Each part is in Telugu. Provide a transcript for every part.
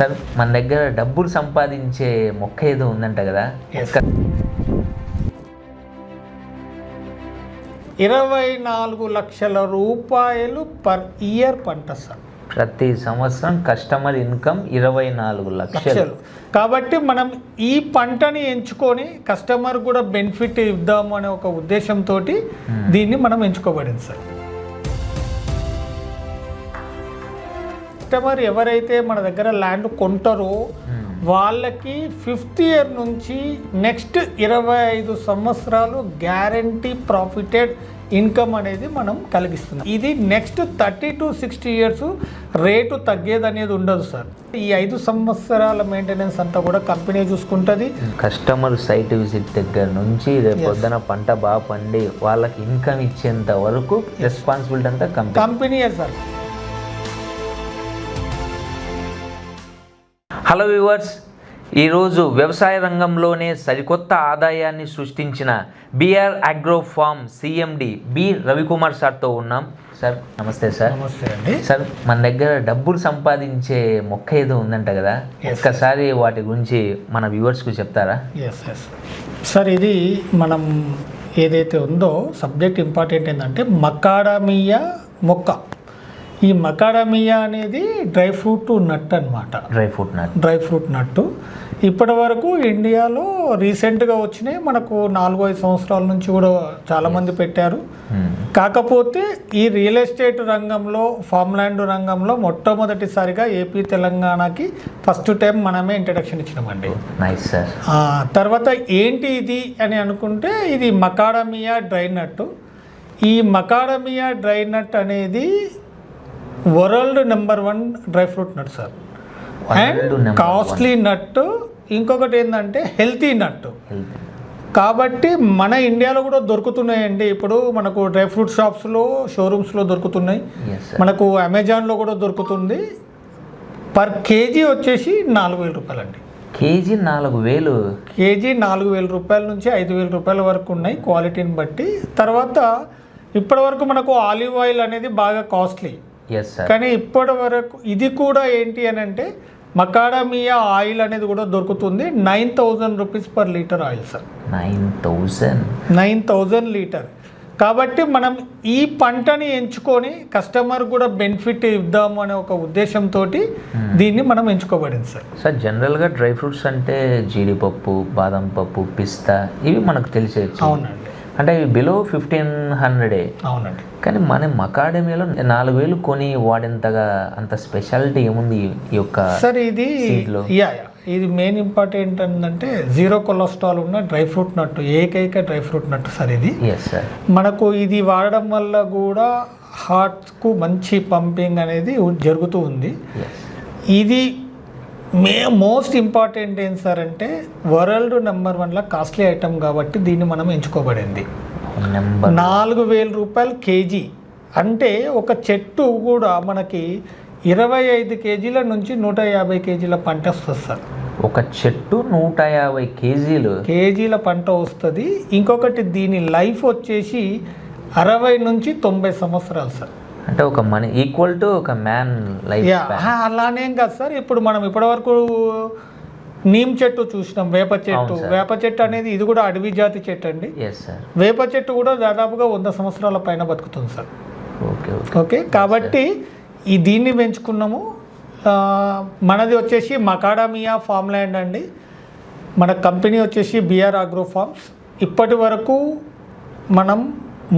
సార్ మన దగ్గర డబ్బులు సంపాదించే మొక్క ఏదో ఉందంట కదా. 24 లక్షల రూపాయలు పర్ ఇయర్ పంట సార్. ప్రతి సంవత్సరం కస్టమర్ ఇన్కమ్ 24 లక్షలు. కాబట్టి మనం ఈ పంటని ఎంచుకొని కస్టమర్ కూడా బెనిఫిట్ ఇద్దాము అనే ఒక ఉద్దేశంతో దీన్ని మనం ఎంచుకోబడింది సార్. కస్టమర్ ఎవరైతే మన దగ్గర ల్యాండ్ కొంటారో వాళ్ళకి 5th ఇయర్ నుంచి నెక్స్ట్ 25 సంవత్సరాలు గ్యారంటీ ప్రాఫిటెడ్ ఇన్కమ్ అనేది మనం కలిగిస్తున్నాం. ఇది నెక్స్ట్ 30 to 60 ఇయర్స్ రేటు తగ్గేది అనేది ఉండదు సార్. ఈ 5 సంవత్సరాల మెయింటెనెన్స్ అంతా కూడా కంపెనీ చూసుకుంటుంది. కస్టమర్ సైట్ విజిట్ దగ్గర నుంచి రేపు పొద్దున పంట బాగా పండి వాళ్ళకి ఇన్కమ్ ఇచ్చేంత వరకు రెస్పాన్సిబిలిటీ అంతా కంపెనీయే సార్. హలో వ్యూవర్స్, ఈరోజు వ్యవసాయ రంగంలోనే సరికొత్త ఆదాయాన్ని సృష్టించిన BR agro farm CMD B Ravikumar సార్తో ఉన్నాం. సార్ నమస్తే సార్. నమస్తే అండి. సార్ మన దగ్గర డబ్బులు సంపాదించే మొక్క ఏదో ఉందంట కదా, ఒక్కసారి వాటి గురించి మన వ్యూవర్స్కు చెప్తారా? సార్ ఇది మనం ఏదైతే ఉందో సబ్జెక్ట్ ఇంపార్టెంట్ ఏంటంటే మకాడమియా మొక్క. ఈ మకాడమియా అనేది డ్రై ఫ్రూట్ నట్ అనమాట. డ్రై ఫ్రూట్ నట్టు ఇప్పటి వరకు ఇండియాలో రీసెంట్గా వచ్చినాయి. మనకు 4-5 సంవత్సరాల నుంచి కూడా చాలామంది పెట్టారు. కాకపోతే ఈ రియల్ ఎస్టేట్ రంగంలో, ఫామ్ ల్యాండ్ రంగంలో మొట్టమొదటిసారిగా ఏపీ తెలంగాణకి ఫస్ట్ టైం మనమే ఇంట్రడక్షన్ ఇచ్చినామండి. తర్వాత ఏంటి ఇది అని అనుకుంటే ఇది మకాడమియా డ్రై నట్. ఈ మకాడమియా డ్రై నట్ అనేది world number 1 dry fruit nut sir. And costly nut. ఇంకొకటి ఏంటంటే హెల్తీ నట్. కాబట్టి మన ఇండియాలో కూడా దొరుకుతున్నాయండి. ఇప్పుడు మనకు డ్రై ఫ్రూట్ షాప్స్లో, షోరూమ్స్లో దొరుకుతున్నాయి. మనకు అమెజాన్లో కూడా దొరుకుతుంది. పర్ కేజీ వచ్చేసి 4,000 రూపాయలు అండి. కేజీ 4,000? కేజీ 4,000 రూపాయల నుంచి 5,000 రూపాయల వరకు ఉన్నాయి క్వాలిటీని బట్టి. తర్వాత ఇప్పటి వరకు మనకు ఆలివ్ ఆయిల్ అనేది బాగా కాస్ట్లీ. కానీ ఇప్పటి వరకు ఇది కూడా ఏంటి అని అంటే మకాడమియా ఆయిల్ అనేది కూడా దొరుకుతుంది. 9,000 rupees per litre oil sir. 9,000 litre. కాబట్టి మనం ఈ పంటని ఎంచుకొని కస్టమర్ కూడా బెనిఫిట్ ఇద్దాము అనే ఒక ఉద్దేశంతో దీన్ని మనం ఎంచుకోబడింది సార్. సార్ జనరల్గా డ్రై ఫ్రూట్స్ అంటే జీడిపప్పు, బాదం పప్పు, పిస్తా ఇవి మనకు తెలిసేది. అవునండి. అంటే ఇవి బిలో 1,500. అవునండి. కానీ మన మకాడమియాలో 4,000 కొని వాడేంతగా అంత స్పెషాలిటీ ఏముంది ఈ యొక్క సార్? ఇది మెయిన్ ఇంపార్టెంట్ ఏంటంటే 0 కొలెస్ట్రాల్ ఉన్న డ్రై ఫ్రూట్ నట్టు, ఏకైక డ్రై ఫ్రూట్ నట్టు సార్ ఇది. మనకు ఇది వాడడం వల్ల కూడా హార్ట్కు మంచి పంపింగ్ అనేది జరుగుతూ ఉంది. ఇది మోస్ట్ ఇంపార్టెంట్ ఏం సార్ అంటే వరల్డ్ నెంబర్ 1 కాస్ట్లీ ఐటమ్ కాబట్టి దీన్ని మనం ఎంచుకోబడింది. 4,000 రూపాయలు కేజీ. అంటే ఒక చెట్టు కూడా మనకి 25 కేజీల నుంచి 150 కేజీల పంట వస్తుంది సార్. ఒక చెట్టు 150 కేజీల పంట వస్తుంది. ఇంకొకటి దీని లైఫ్ వచ్చేసి 60 నుంచి 90 సంవత్సరాలు సార్. అంటే ఒక మనీ ఈక్వల్ టు ఒక మ్యాన్ లైఫ్. అలానేం కాదు సార్. ఇప్పుడు మనం ఇప్పటివరకు నీమ్ చెట్టు చూసినాం, వేప చెట్టు. వేప చెట్టు అనేది ఇది కూడా అడవి జాతి చెట్టు అండి. వేప చెట్టు కూడా దాదాపుగా 100 సంవత్సరాల పైన బతుకుతుంది సార్. ఓకే. కాబట్టి ఈ దీన్ని పెంచుకున్నాము. మనది వచ్చేసి మకాడమియా ఫామ్ ల్యాండ్ అండి. మన కంపెనీ వచ్చేసి బిఆర్ అగ్రో ఫార్మ్స్. ఇప్పటి వరకు మనం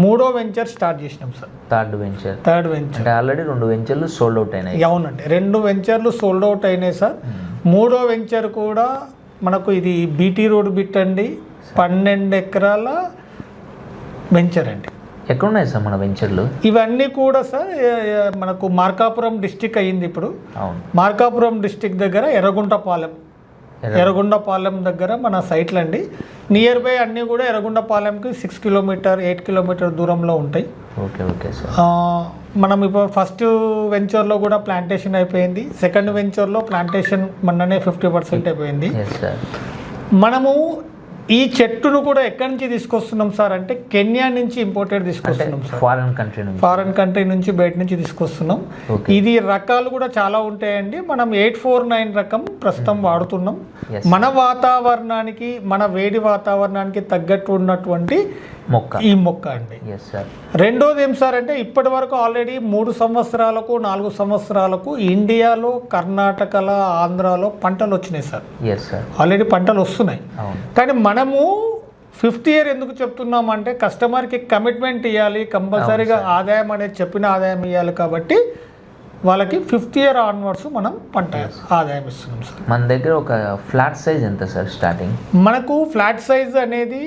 3వ వెంచర్ స్టార్ట్ చేసినాం సార్. థర్డ్ వెంచర్ ఆల్రెడీ 2 వెంచర్లు సోల్డ్ అవుట్ అయినాయి. అవునండి, 2 వెంచర్లు సోల్డ్ అవుట్ అయినాయి సార్. 3వ వెంచర్ కూడా మనకు ఇది బీటీ రోడ్ బిట్ అండి. 12 ఎకరాల వెంచర్ అండి. ఎక్కడున్నాయి సార్ మన వెంచర్లు? ఇవన్నీ కూడా సార్ మనకు మార్కాపురం డిస్టిక్ అయ్యింది ఇప్పుడు. మార్కాపురం డిస్టిక్ దగ్గర ఎర్రగొండపాలెం దగ్గర మన సైట్లు అండి. నియర్ బై అన్నీ కూడా ఎర్రగొండపాలెంకి 6 కిలోమీటర్ 8 కిలోమీటర్ దూరంలో ఉంటాయి. మనం ఇప్పుడు ఫస్ట్ వెంచర్లో కూడా ప్లాంటేషన్ అయిపోయింది. సెకండ్ వెంచర్లో ప్లాంటేషన్ మొన్ననే 50% అయిపోయింది. మనము ఈ చెట్టును కూడా ఎక్కడి నుంచి తీసుకొస్తున్నాం సార్ అంటే కెన్యా నుంచి ఇంపోర్టెడ్ తీసుకొస్తున్నాం సార్. ఫారెన్ కంట్రీ నుంచి, ఫారెన్ కంట్రీ నుంచి బయట నుంచి తీసుకొస్తున్నాం. Okay. ఇది రకాలు కూడా చాలా ఉంటాయండి. మనం 849 రకం ప్రస్తుతం వాడుతున్నాం. Yes. మన వాతావరణానికి, మన వేడి వాతావరణానికి తగ్గట్టు ఉన్నటువంటి మొక్క ఈ మొక్క అండి. Yes sir. రెండోది ఏం సార్ అంటే ఇప్పటి వరకు ఆల్రెడీ 3 సంవత్సరాలకు 4 సంవత్సరాలకు ఇండియాలో, కర్ణాటకలో, ఆంధ్రాలో పంటలు వచ్చినాయి సార్. Yes sir. ఆల్రెడీ పంటలు వస్తున్నాయి. అవును. కానీ మనము 5th ఇయర్ ఎందుకు చెప్తున్నామంటే కస్టమర్కి కమిట్మెంట్ ఇవ్వాలి, కంపల్సరీగా ఆదాయం అనేది చెప్పిన ఆదాయం ఇవ్వాలి. కాబట్టి వాళ్ళకి 5th ఇయర్ ఆన్వర్డ్స్ మనం పంట ఆదాయం ఇస్తున్నాం సార్. మన దగ్గర ఒక ఫ్లాట్ సైజ్ ఎంత సార్ స్టార్టింగ్? మనకు ఫ్లాట్ సైజ్ అనేది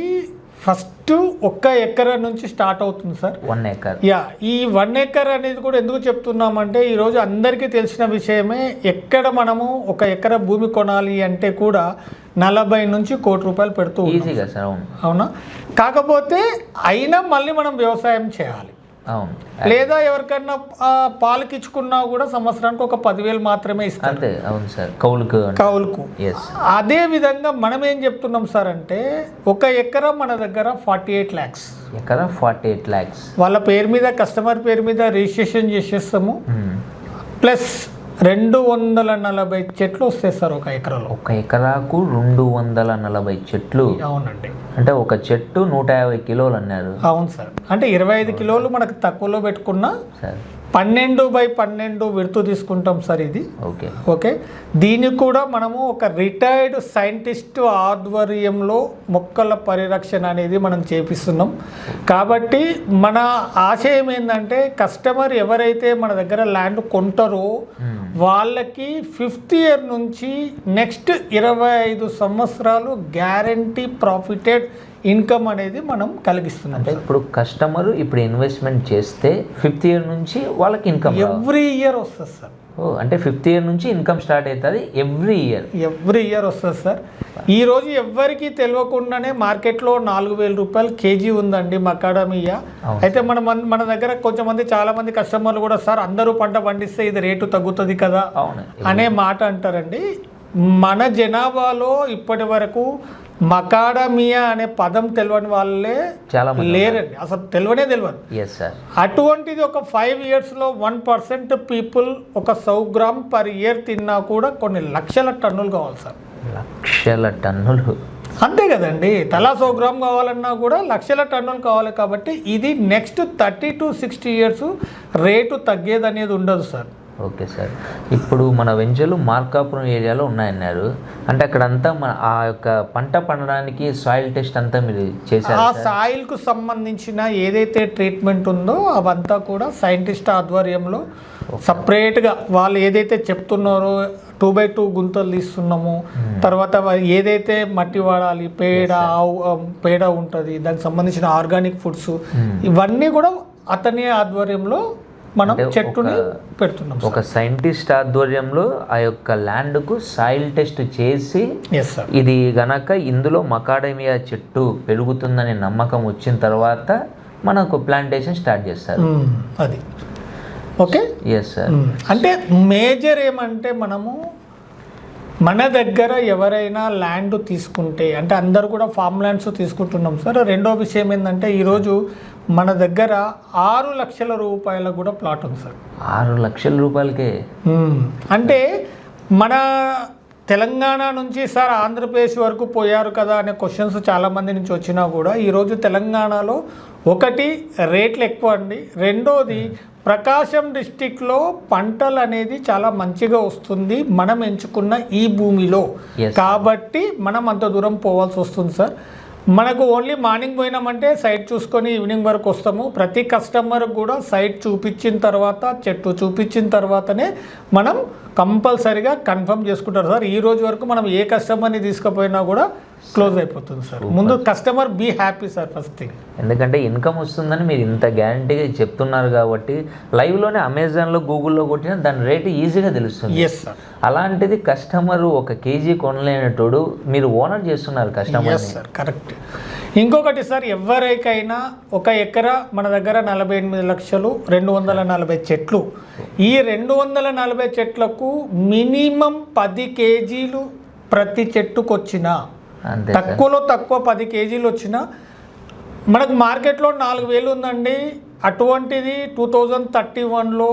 ఫస్ట్ 1 ఎకరా నుంచి స్టార్ట్ అవుతుంది సార్. 1 ఎకర్. యా, ఈ 1 ఎకర్ అనేది కూడా ఎందుకు చెప్తున్నామంటే ఈరోజు అందరికీ తెలిసిన విషయమే. ఎక్కడ మనము 1 ఎకరా భూమి కొనాలి అంటే కూడా 40 నుంచి ₹1 కోటి పెడుతూ ఉన్నాం. ఈజీగా సార్. అవును. అవునా? కాకపోతే అయినా మళ్ళీ మనం వ్యవసాయం చేయాలి. అవును. లేదా ఎవరికన్నా పాలకిచ్చుకున్నా కూడా సంవత్సరానికి ఒక 10,000 మాత్రమే ఇస్తారు. అంతే. అవును సార్. కౌలుకు. ఎస్. అదే విధంగా మనం ఏం చెప్తున్నాం సార్ అంటే 1 ఎకరా మన దగ్గర 48 lakhs. ఎకరా 48 lakhs. వాళ్ళ పేరు మీద, కస్టమర్ పేరు మీద రిజిస్ట్రేషన్ చేసేస్తాము. ప్లస్ 240 చెట్లు వస్తాయి సార్ 1 ఎకరాలో. 1 ఎకరాకు 240 చెట్లు. అవునండి. అంటే ఒక చెట్టు 150 కిలోలు అన్నారు. అవును సార్. అంటే 25 కిలోలు మనకు తక్కువలో పెట్టుకున్నా సార్ 12x12 విడుతూ తీసుకుంటాం సార్ ఇది. ఓకే. ఓకే. దీనికి కూడా మనము ఒక రిటైర్డ్ సైంటిస్ట్ ఆధ్వర్యంలో మొక్కల పరిరక్షణ అనేది మనం చేపిస్తున్నాం. కాబట్టి మన ఆశయం ఏంటంటే కస్టమర్ ఎవరైతే మన దగ్గర ల్యాండ్ కొంటారో వాళ్ళకి 5th ఇయర్ నుంచి నెక్స్ట్ 25 సంవత్సరాలు గ్యారంటీ ప్రాఫిటెడ్ ఇన్కమ్ అనేది మనం కలిగిస్తున్నాం. అంటే ఇప్పుడు కస్టమర్ ఇప్పుడు ఇన్వెస్ట్మెంట్ చేస్తే 5th ఇయర్ నుంచి వాళ్ళకి ఇన్కమ్ ఎవ్రీ ఇయర్ వస్తుంది సార్. అంటే 5th ఇయర్ నుంచి ఇన్కమ్ స్టార్ట్ అవుతుంది. ఎవ్రీ ఇయర్ వస్తుంది సార్. ఈరోజు ఎవ్వరికి తెలియకుండానే మార్కెట్లో ₹4,000 కేజీ ఉందండి మకాడమియా. అయితే మన దగ్గర కొంచెమంది చాలా మంది కస్టమర్లు కూడా సార్ అందరూ పంట పండిస్తే ఇది రేటు తగ్గుతుంది కదా అనే మాట అంటారండి. మన జనాభాలో ఇప్పటి వరకు మకాడమియా అనే పదం తెలియని వాళ్ళే చాలా లేరండి. అసలు తెలియదు. అటువంటిది ఒక 5 yearsలో 1% పీపుల్ ఒక 100 గ్రామ్ పర్ ఇయర్ తిన్నా కూడా కొన్ని లక్షల టన్నులు కావాలి సార్. లక్షల టన్నులు. అంతే కదండి. తలా 100 గ్రామ్ కావాలన్నా కూడా లక్షల టన్నులు కావాలి. కాబట్టి ఇది నెక్స్ట్ 30 to 60 years రేటు తగ్గేది అనేది ఉండదు సార్. Okay sir. ఇప్పుడు మన వెంచర్లు మార్కాపురం ఏరియాలో ఉన్నాయన్నారు. అంటే అక్కడంతా మన ఆ యొక్క పంట పండడానికి సాయిల్ టెస్ట్ అంతా మీరు చేశారు? ఆ సాయిల్కు సంబంధించిన ఏదైతే ట్రీట్మెంట్ ఉందో అవంతా కూడా సైంటిస్ట్ ఆధ్వర్యంలో సపరేట్గా వాళ్ళు ఏదైతే చెప్తున్నారో 2x2 గుంతలు తీస్తున్నాము. తర్వాత ఏదైతే మట్టి వాడాలి, పేడ ఉంటుంది, దానికి సంబంధించిన ఆర్గానిక్ ఫుడ్స్ ఇవన్నీ కూడా అతని ఆధ్వర్యంలో మనం చెట్టుని పెడుతున్నాం. ఒక సైంటిస్ట్ ఆధ్వర్యంలో ఆ యొక్క ల్యాండ్కు సాయిల్ టెస్ట్ చేసి ఇది గనక ఇందులో మకాడమియా చెట్టు పెరుగుతుందనే నమ్మకం వచ్చిన తర్వాత మనకు ప్లాంటేషన్ స్టార్ట్ చేస్తారు. అది ఓకే. Yes sir. అంటే మేజర్ ఏమంటే మనము మన దగ్గర ఎవరైనా ల్యాండ్ తీసుకుంటే అంటే అందరు కూడా ఫామ్ ల్యాండ్స్ తీసుకుంటున్నాం సార్. రెండో విషయం ఏంటంటే ఈరోజు మన దగ్గర 6 లక్షల రూపాయలకు కూడా ప్లాట్ ఉంది సార్. 6 లక్షల రూపాయలకే? అంటే మన తెలంగాణ నుంచి సార్ ఆంధ్రప్రదేశ్ వరకు పోయారు కదా అనే క్వశ్చన్స్ చాలామంది నుంచి వచ్చినా కూడా ఈరోజు తెలంగాణలో ఒకటి రేట్లు ఎక్కువ అండి. రెండోది ప్రకాశం డిస్టిక్లో పంటలు అనేది చాలా మంచిగా వస్తుంది మనం ఎంచుకున్న ఈ భూమిలో. కాబట్టి మనం అంత దూరం పోవాల్సి వస్తుంది సార్. మనకు ఓన్లీ మార్నింగ్ పోయినామంటే సైట్ చూసుకొని ఈవినింగ్ వరకు వస్తాము. ప్రతి కస్టమర్ కూడా సైట్ చూపించిన తర్వాత, చెట్టు చూపించిన తర్వాతనే మనం కంపల్సరీగా కన్ఫర్మ్ చేసుకుంటారు సార్. ఈ రోజు వరకు మనం ఏ కస్టమర్ని తీసుకుపోయినా కూడా క్లోజ్ అయిపోతుంది సార్. ముందు customer be happy sir first thing. ఎందుకంటే ఇన్కమ్ వస్తుందని మీరు ఇంత గ్యారంటీగా చెప్తున్నారు కాబట్టి లైవ్లోనే అమెజాన్లో, గూగుల్లో కొట్టినా దాని రేటు ఈజీగా తెలుస్తుంది. Yes sir. అలాంటిది కస్టమర్ 1 కేజీ కొనలేనట్టు మీరు ఓనర్ చేస్తున్నారు కస్టమర్. Sir correct. ఇంకొకటి సార్, ఎవరికైనా 1 ఎకరా మన దగ్గర 48 లక్షలు, 240 చెట్లు. ఈ 240 చెట్లకు మినిమం 10 కేజీలు ప్రతి చెట్టుకు వచ్చినా అంతే తక్కువలో తక్కువ 10 కేజీలు వచ్చినా మనకు మార్కెట్లో 4,000 ఉందండి. అటువంటిది 2031లో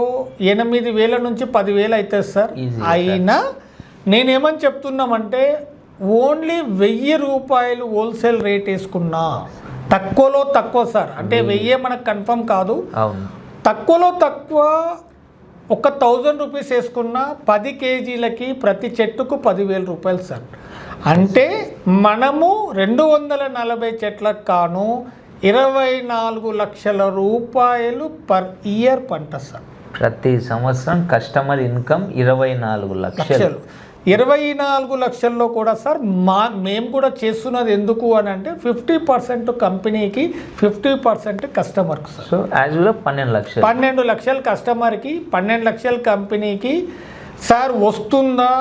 8,000 నుంచి 10,000 అవుతుంది సార్. అయినా నేనేమని చెప్తున్నామంటే ఓన్లీ 1,000 రూపాయలు హోల్సేల్ రేట్ వేసుకున్నా తక్కువలో తక్కువ సార్. అంటే 1000 మనకు కన్ఫర్మ్ కాదు, తక్కువలో తక్కువ 1,000 రూపీస్ వేసుకున్న 10 కేజీలకి ప్రతి చెట్టుకు 10,000 రూపాయలు సార్. అంటే మనము 240 చెట్లకు కాను 24 లక్షల రూపాయలు పర్ ఇయర్ పంట సార్. ప్రతి సంవత్సరం కస్టమర్ ఇన్కమ్ 24 లక్షలు. 24 లక్షల్లో కూడా సార్ మేము కూడా చేస్తున్నది ఎందుకు అని అంటే 50% కంపెనీకి 50% కస్టమర్కి సార్. సో యాజ్ వెల్ 12 లక్షలు కస్టమర్కి 12 లక్షలు కంపెనీకి సార్. వస్తుందా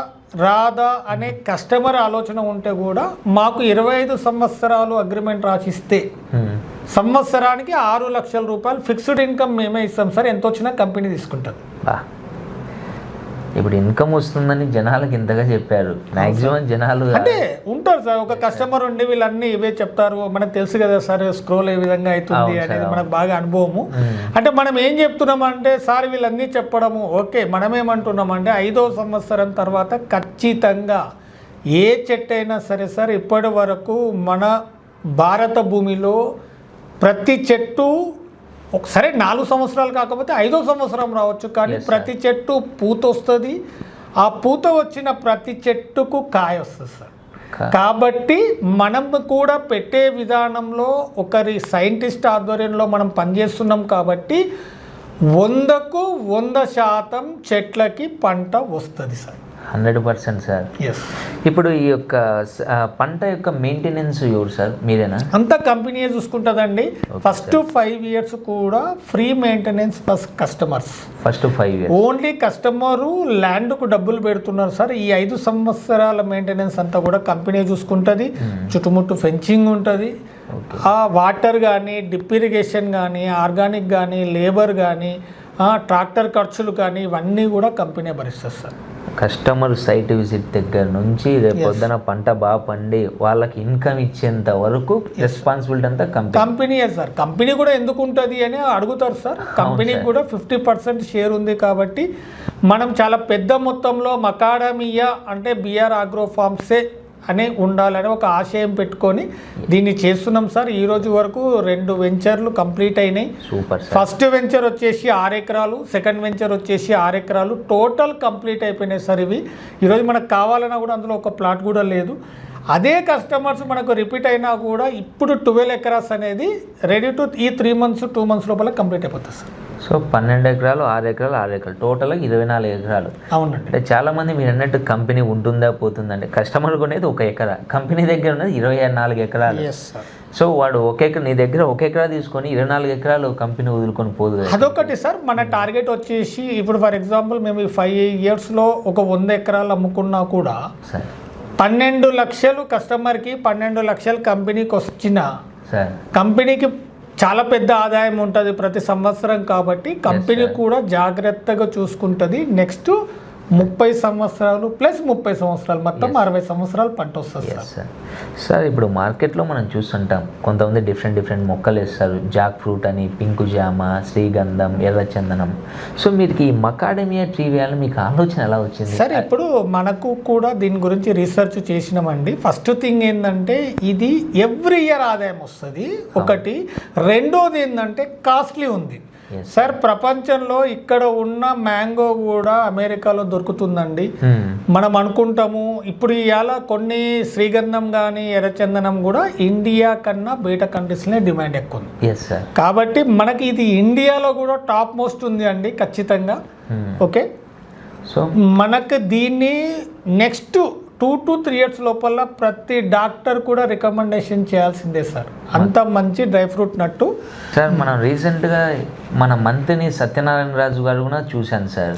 రాదా అనే కస్టమర్ ఆలోచన ఉంటే కూడా మాకు 25 సంవత్సరాలు అగ్రిమెంట్ రాసిస్తే సంవత్సరానికి 6 లక్షల రూపాయలు ఫిక్స్డ్ ఇన్కమ్ మేమే ఇస్తాం సార్. ఎంత వచ్చినా కంపెనీ తీసుకుంటుంది. ఇప్పుడు ఇన్కమ్ వస్తుందని జనాలకు ఇంతగా చెప్పారు. మాక్సిమం జనాలు అంటే ఉంటారు సార్. ఒక కస్టమర్ ఉండి వీళ్ళన్నీ ఇవే చెప్తారు. మనకు తెలుసు కదా సార్ స్క్రోల్ ఏ విధంగా అవుతుంది అనేది మనకు బాగా అనుభవము. అంటే మనం ఏం చెప్తున్నామంటే సార్ వీళ్ళన్నీ చెప్పడము ఓకే, మనం ఏమంటున్నామంటే 5వ సంవత్సరం తర్వాత ఖచ్చితంగా ఏ చెట్టు అయినా సరే సార్ ఇప్పటి వరకు మన భారత భూమిలో ప్రతి చెట్టు ఒకసారి 4 సంవత్సరాలు కాకపోతే 5వ సంవత్సరం రావచ్చు, కానీ ప్రతి చెట్టు పూత వస్తుంది. ఆ పూత వచ్చిన ప్రతి చెట్టుకు కాయ వస్తుంది సార్. కాబట్టి మనం కూడా పెట్టే విధానంలో ఒకరి సైంటిస్ట్ ఆధ్వర్యంలో మనం పనిచేస్తున్నాం కాబట్టి 100కు 100% చెట్లకి పంట వస్తుంది సార్. 100% సార్. ఇప్పుడు ఈ యొక్క పంట యొక్క మెయింటెనెన్స్ ఎవరు సార్, మీరేనా? అంతా కంపెనీ చూసుకుంటుందండి. ఫస్ట్ 5 ఇయర్స్ కూడా free maintenance first customers. First 5 years only customer ల్యాండ్కు డబ్బులు పెడుతున్నారు సార్. ఈ 5 సంవత్సరాల మెయింటెనెన్స్ అంతా కూడా కంపెనీ చూసుకుంటుంది. చుట్టుముట్టు ఫెన్సింగ్ ఉంటుంది. ఆ వాటర్ కానీ డ్రిప్ ఇరిగేషన్ కానీ ఆర్గానిక్ కానీ లేబర్ కానీ ట్రాక్టర్ ఖర్చులు కానీ ఇవన్నీ కూడా కంపెనీ భరిస్తుంది సార్. కస్టమర్ సైట్ విజిట్ దగ్గర నుంచి రేపు పొద్దున పంట బాగా పండి వాళ్ళకి ఇన్కమ్ ఇచ్చేంత వరకు రెస్పాన్సిబిలిటీ అంతా కంపెనీయే సార్. కంపెనీ కూడా ఎందుకు ఉంటుంది అని అడుగుతారు సార్. కంపెనీకి కూడా 50% షేర్ ఉంది కాబట్టి మనం చాలా పెద్ద మొత్తంలో మకాడమియా అంటే బిఆర్ ఆగ్రో ఫార్మ్సే అని ఉండాలని ఒక ఆశయం పెట్టుకొని దీన్ని చేస్తున్నాం సార్. ఈ రోజు వరకు 2 వెంచర్లు కంప్లీట్ అయినాయి. సూపర్. ఫస్ట్ వెంచర్ వచ్చేసి 6 ఎకరాలు, సెకండ్ వెంచర్ వచ్చేసి 6 ఎకరాలు, టోటల్ కంప్లీట్ అయిపోయినాయి సార్. ఇవి ఈరోజు మనకు కావాలన్నా కూడా అందులో ఒక ప్లాట్ కూడా లేదు. అదే కస్టమర్స్ మనకు రిపీట్ అయినా కూడా ఇప్పుడు 12 ఎకరాస్ అనేది రెడీ టు ఈ 3 మంత్స్ 2 మంత్స్ లోపల కంప్లీట్ అయిపోతుంది సార్. సో 12 ఎకరాలు 6 ఎకరాలు 6 ఎకరాలు టోటల్గా 24 ఎకరాలు. అవునండి. అంటే చాలామంది మీరు అన్నట్టు కంపెనీ ఉంటుందా పోతుందంటే కస్టమర్ కొనేది 1 ఎకరా, కంపెనీ దగ్గర ఉన్నది 24 ఎకరాలు. సో వాడు 1 ఎకరా నీ దగ్గర 1 ఎకరా తీసుకొని 24 ఎకరాలు కంపెనీ వదులుకొని పోదు. అదొకటి సార్. మన టార్గెట్ వచ్చేసి ఇప్పుడు ఫర్ ఎగ్జాంపుల్ మేము ఈ 5 ఇయర్స్లో ఒక 100 ఎకరాలు అమ్ముకున్నా కూడా సార్ 12 లక్షలు కస్టమర్కి 12 లక్షలు కంపెనీకి వచ్చిన కంపెనీకి చాలా పెద్ద ఆదాయం ఉంటుంది ప్రతి సంవత్సరం. కాబట్టి కంపెనీ కూడా జాగ్రత్తగా చూసుకుంటుంది. నెక్స్ట్ 30 సంవత్సరాలు ప్లస్ 30 సంవత్సరాలు మొత్తం 60 సంవత్సరాలు పంట వస్తుంది సార్. సార్ ఇప్పుడు మార్కెట్లో మనం చూస్తుంటాం కొంతమంది డిఫరెంట్ మొక్కలు వేస్తారు. జాక్ ఫ్రూట్ అని, పింకు జామ, శ్రీగంధం, ఎర్రచందనం. సో మీరు ఈ మకాడమియా ట్రీ వేయాలని మీకు ఆలోచన ఎలా వచ్చింది సార్? ఇప్పుడు మనకు కూడా దీని గురించి రీసెర్చ్ చేసినామండి. ఫస్ట్ థింగ్ ఏంటంటే ఇది ఎవ్రీ ఇయర్ ఆదాయం వస్తుంది ఒకటి. రెండోది ఏంటంటే కాస్ట్లీ ఉంది సార్. ప్రపంచంలో ఇక్కడ ఉన్న మ్యాంగో కూడా అమెరికాలో దొరుకుతుందండి. మనం అనుకుంటాము ఇప్పుడు ఇవాళ కొన్ని శ్రీగంధం కానీ ఎర్రచందనం కూడా ఇండియా కన్నా బయట కంట్రీస్లోనే డిమాండ్ ఎక్కువ ఉంది. కాబట్టి మనకి ఇది ఇండియాలో కూడా టాప్ మోస్ట్ ఉంది అండి ఖచ్చితంగా. ఓకే, సో మనకు దీన్ని నెక్స్ట్ 2 to 3 ఇయర్స్ లోపల ప్రతి డాక్టర్ కూడా రికమెండేషన్ చేయాల్సిందే సార్. అంత మంచి డ్రై ఫ్రూట్ నట్టు సార్. మనం రీసెంట్గా మన మంత్రిని సత్యనారాయణ రాజు గారు కూడా చూశాను సార్.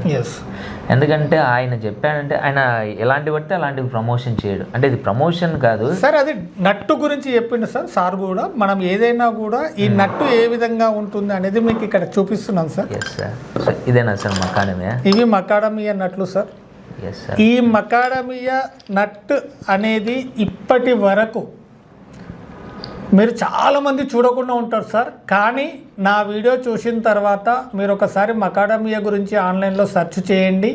ఎందుకంటే ఆయన చెప్పాడంటే ఆయన ఎలాంటి పడితే అలాంటివి ప్రమోషన్ చేయడు. అంటే ఇది ప్రమోషన్ కాదు సార్, అది నట్టు గురించి చెప్పిండు సార్ కూడా. మనం ఏదైనా కూడా ఈ నట్టు ఏ విధంగా ఉంటుంది అనేది మీకు ఇక్కడ చూపిస్తున్నాం సార్. సార్ ఇదేనా సార్ మకాడమియా? ఇవి మకాడమియా నట్లు సార్. Yes, sir. ఈ మకాడమియా నట్ అనేది ఇప్పటి వరకు మీరు చాలామంది చూడకుండా ఉంటారు సార్, కానీ నా వీడియో చూసిన తర్వాత మీరు ఒకసారి మకాడమియా గురించి ఆన్లైన్లో సెర్చ్ చేయండి.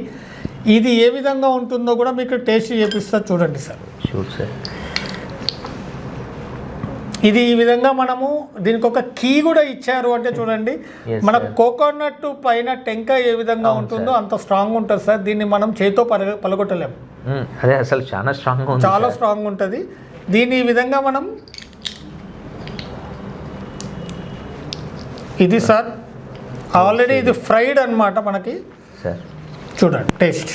ఇది ఏ విధంగా ఉంటుందో కూడా మీకు టేస్ట్ చేపిస్తా చూడండి సార్. Sure sir. ఇది ఈ విధంగా మనము దీనికి ఒక కీ కూడా ఇచ్చారు అంటే చూడండి, మన కోకోనట్ పైన టెంక ఏ విధంగా ఉంటుందో అంత స్ట్రాంగ్ ఉంటుంది సార్. దీన్ని మనం చేతితో పలగొట్టలేము. అదే అసలు చాలా స్ట్రాంగ్ ఉంది, చాలా స్ట్రాంగ్ ఉంటుంది. దీన్ని ఈ విధంగా మనం ఇది సార్ ఆల్రెడీ ఇది ఫ్రైడ్ అన్నమాట మనకి సార్. చూడండి టేస్ట్.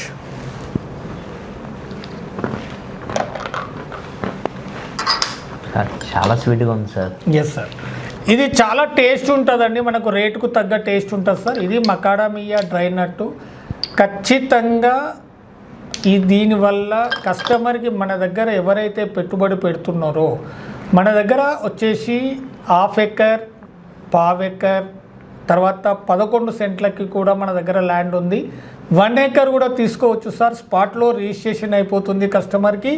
చాలా స్వీట్గా ఉంది సార్. ఎస్ సార్, ఇది చాలా టేస్ట్ ఉంటుందండి, మనకు రేటుకు తగ్గ టేస్ట్ ఉంటుంది సార్. ఇది మకాడమియా డ్రై నట్టు. ఖచ్చితంగా దీనివల్ల కస్టమర్కి మన దగ్గర ఎవరైతే పెట్టుబడి పెడుతున్నారో, మన దగ్గర వచ్చేసి హాఫ్ ఎకర్, పావు ఎకర్, తర్వాత 11 సెంట్లకి కూడా మన దగ్గర ల్యాండ్ ఉంది. 1 ఎకర్ కూడా తీసుకోవచ్చు సార్. స్పాట్లో రిజిస్ట్రేషన్ అయిపోతుంది. కస్టమర్కి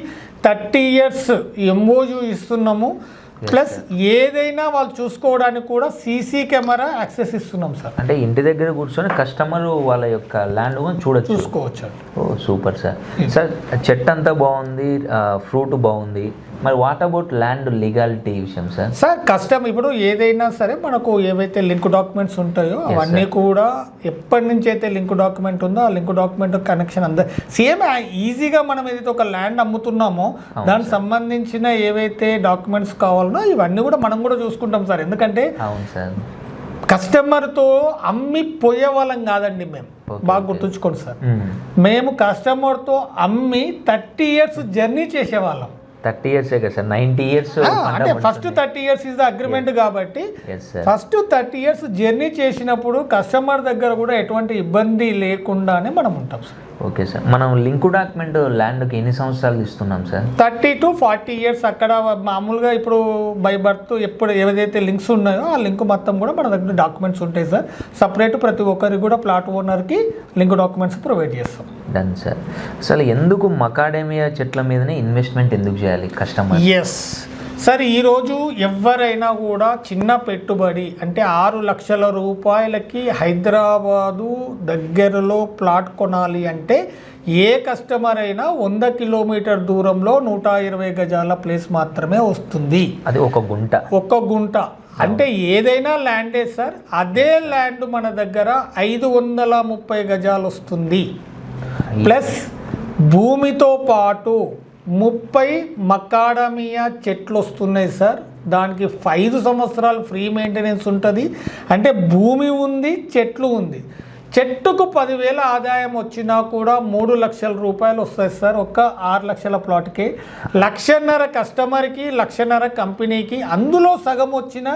30 ఇయర్స్ ఎంఓయూ ఇస్తున్నాము. ప్లస్ ఏదైనా వాళ్ళు చూసుకోవడానికి కూడా సీసీ కెమెరా యాక్సెస్ ఇస్తున్నాం సార్. అంటే ఇంటి దగ్గర కూర్చొని కస్టమర్ వాళ్ళ యొక్క ల్యాండ్ చూసుకోవచ్చు. ఓ సూపర్ సార్. సార్ చెట్టు అంతా బాగుంది, ఫ్రూట్ బాగుంది, మరి వాట్ అబౌట్ ల్యాండ్ లీగాలిటీ విషయం సార్? సార్ కస్టమర్ ఇప్పుడు ఏదైనా సరే మనకు ఏవైతే లింక్ డాక్యుమెంట్స్ ఉంటాయో అవన్నీ కూడా ఎప్పటి నుంచి అయితే లింక్ డాక్యుమెంట్ ఉందో ఆ లింక్ డాక్యుమెంట్ కనెక్షన్ అంతా సేమ్ ఈజీగా మనం ఏదైతే ఒక ల్యాండ్ అమ్ముతున్నామో దానికి సంబంధించిన ఏవైతే డాక్యుమెంట్స్ కావాలనో ఇవన్నీ కూడా మనం కూడా చూసుకుంటాం సార్. ఎందుకంటే అవును సార్, కస్టమర్తో అమ్మి పోయే వాళ్ళం కాదండి మేము. బాగా గుర్తుంచుకోండి సార్, మేము కస్టమర్తో అమ్మి 30 ఇయర్స్ జర్నీ చేసేవాళ్ళం. 30 ఇయర్స్ కదా సార్, 90 ఇయర్స్ అంటే first 30 years is the agreement కాబట్టి ఫస్ట్ 30 ఇయర్స్ జర్నీ చేసినప్పుడు కస్టమర్ దగ్గర కూడా ఎటువంటి ఇబ్బంది లేకుండానే మనం ఉంటాం సార్. Okay sir. మనం లింక్ డాక్యుమెంట్ ల్యాండ్కి ఎన్ని సంవత్సరాలు ఇస్తున్నాం సార్? 30 to 40 years. అక్కడ మామూలుగా ఇప్పుడు బై బర్త్ ఎప్పుడు ఏదైతే లింక్స్ ఉన్నాయో ఆ లింక్ మొత్తం కూడా మన దగ్గర డాక్యుమెంట్స్ ఉంటాయి సార్. సపరేట్ ప్రతి ఒక్కరికి కూడా ప్లాట్ ఓనర్కి లింక్ డాక్యుమెంట్స్ ప్రొవైడ్ చేస్తాం. Done sir. అసలు ఎందుకు మకాడమియా చెట్ల మీదనే ఇన్వెస్ట్మెంట్ ఎందుకు చేయాలి కస్టమర్? ఎస్ సార్, ఈరోజు ఎవరైనా కూడా చిన్న పెట్టుబడి అంటే 6 లక్షల రూపాయలకి హైదరాబాదు దగ్గరలో ప్లాట్ కొనాలి అంటే ఏ కస్టమర్ అయినా 100 కిలోమీటర్ దూరంలో 120 గజాల ప్లేస్ మాత్రమే వస్తుంది. అది ఒక గుంట. అంటే ఏదైనా ల్యాండే సార్. అదే ల్యాండ్ మన దగ్గర 530 గజాలు వస్తుంది. ప్లస్ భూమితో పాటు 30 మకాడమియా చెట్లు వస్తున్నాయి సార్. దానికి 5 సంవత్సరాలు ఫ్రీ మెయింటెనెన్స్ ఉంటుంది. అంటే భూమి ఉంది, చెట్లు ఉంది. చెట్టుకు 10,000 ఆదాయం వచ్చినా కూడా 3 లక్షల రూపాయలు వస్తాయి సార్. ఒక్క 6 లక్షల ప్లాట్కి 1,50,000 కస్టమర్కి, 1,50,000 కంపెనీకి. అందులో సగం వచ్చిన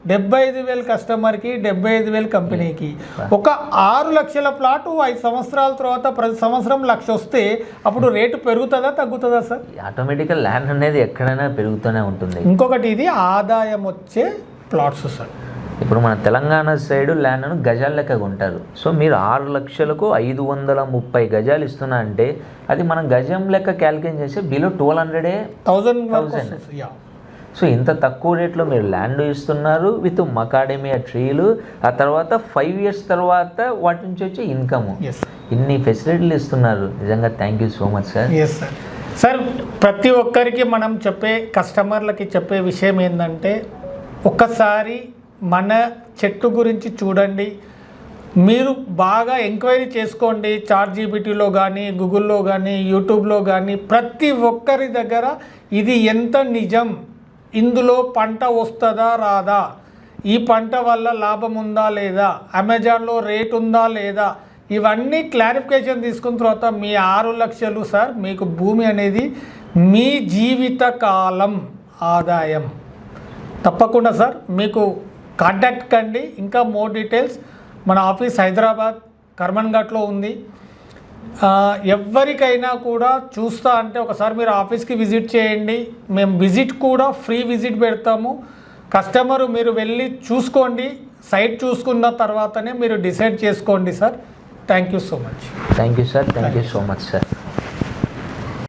75,000 కస్టమర్కి, 75,000 కంపెనీకి. ఒక 6 లక్షల ప్లాటు 5 సంవత్సరాల తర్వాత ప్రతి సంవత్సరం 1,00,000 వస్తే అప్పుడు రేటు పెరుగుతుందా తగ్గుతుందా సార్? ఆటోమేటిక్గా ల్యాండ్ అనేది ఎక్కడైనా పెరుగుతూనే ఉంటుంది. ఇంకొకటి ఇది ఆదాయం వచ్చే ప్లాట్స్ సార్. ఇప్పుడు మన తెలంగాణ సైడ్ ల్యాండ్ను గజాల లెక్క కొంటారు. సో మీరు 6 లక్షలకు 530 గజాలు ఇస్తున్నా అంటే అది మనం గజం లెక్క క్యాల్కులేట్ చేస్తే బిలో 1200 సో ఇంత తక్కువ రేట్లో మీరు ల్యాండ్ ఇస్తున్నారు విత్ మకాడమియా ట్రీలు. ఆ తర్వాత 5 ఇయర్స్ తర్వాత వాటి నుంచి వచ్చే ఇన్కమ్, ఇన్ని ఫెసిలిటీలు ఇస్తున్నారు. నిజంగా thank you so much sir. Sir ప్రతి ఒక్కరికి మనం కస్టమర్లకి చెప్పే విషయం ఏంటంటే ఒక్కసారి మన చెట్టు గురించి చూడండి. మీరు బాగా ఎంక్వైరీ చేసుకోండి. చాట్‌జీపీటీలో కానీ, గూగుల్లో కానీ, యూట్యూబ్లో కానీ ప్రతి ఒక్కరి దగ్గర ఇది ఎంత నిజం, ఇందులో పంట వస్తుందా రాదా, ఈ పంట వల్ల లాభం ఉందా లేదా, అమెజాన్లో రేట్ ఉందా లేదా, ఇవన్నీ క్లారిఫికేషన్ తీసుకున్న తర్వాత మీ 6 లక్షలు సార్ మీకు భూమి అనేది మీ జీవితకాలం ఆదాయం. తప్పకుండా సార్ మీకు కాంటాక్ట్ కండి. ఇంకా మోర్ డీటెయిల్స్ మన ఆఫీస్ హైదరాబాద్ కర్మన్ ఘాట్లో ఉంది. ఎవరికైనా కూడా చూస్తా అంటే ఒకసారి మీరు ఆఫీస్కి విజిట్ చేయండి. మేము విజిట్ కూడా ఫ్రీ విజిట్ పెడతాము. కస్టమరు మీరు వెళ్ళి చూసుకోండి. సైట్ చూసుకున్న తర్వాతనే మీరు డిసైడ్ చేసుకోండి sir. Thank you so much. Thank you sir. Thank you so much sir.